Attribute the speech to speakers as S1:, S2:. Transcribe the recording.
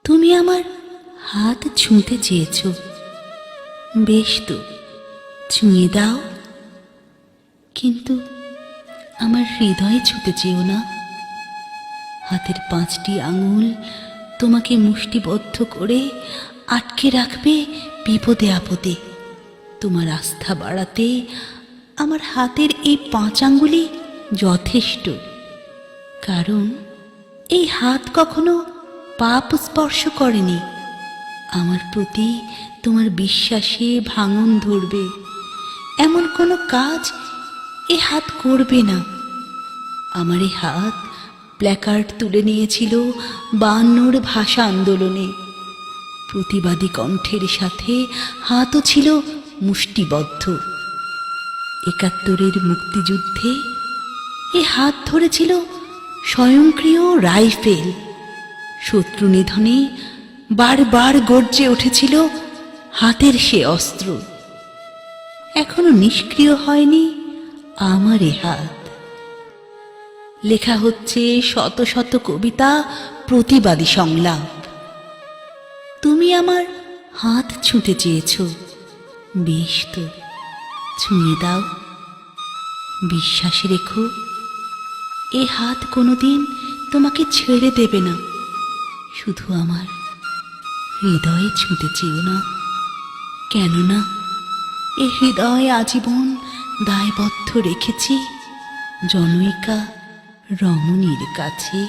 S1: তুমি আমার হাত ছুঁতে চেয়েছ, বেশ তো, ছুঁয়ে দাও। কিন্তু আমার হৃদয়ে ছুঁতে চেও না। হাতের 5টি আঙুল তোমাকে মুষ্টিবদ্ধ করে আটকে রাখবে বিপদে আপদে। তোমার আস্থা বাড়াতে আমার হাতের এই 5 আঙ্গুলই যথেষ্ট। কারণ এই হাত কখনো পাপ স্পর্শ করেনি। আমার প্রতি তোমার বিশ্বাসে ভাঙন ধরবে এমন কোনো কাজ এ হাত করবে না। আমার এই হাত প্ল্যাকার্ড তুলে নিয়েছিল 52 ভাষা আন্দোলনে। প্রতিবাদী কণ্ঠের সাথে হাতও ছিল মুষ্টিবদ্ধ। 71-এর মুক্তিযুদ্ধে এ হাত ধরেছিল স্বয়ংক্রিয় রাইফেল। শত্রু নিধনে বারবার গর্জে উঠেছিল হাতের সে অস্ত্র। এখনো নিষ্ক্রিয় হয়নি আমার এ হাত। লেখা হচ্ছে শত শত কবিতা, প্রতিবাদী সংলাপ। তুমি আমার হাত ছুঁতে চেয়েছ, বেশ তো, ছুঁয়ে দাও। বিশ্বাস রেখো, এ হাত কোনোদিন তোমাকে ছেড়ে দেবে না। শুধু আমার হৃদয়ে ছুঁতে চেও না, কেননা এ হৃদয় আজীবন দায়বদ্ধ রেখেছি জনৈকা রমণীর কাছে।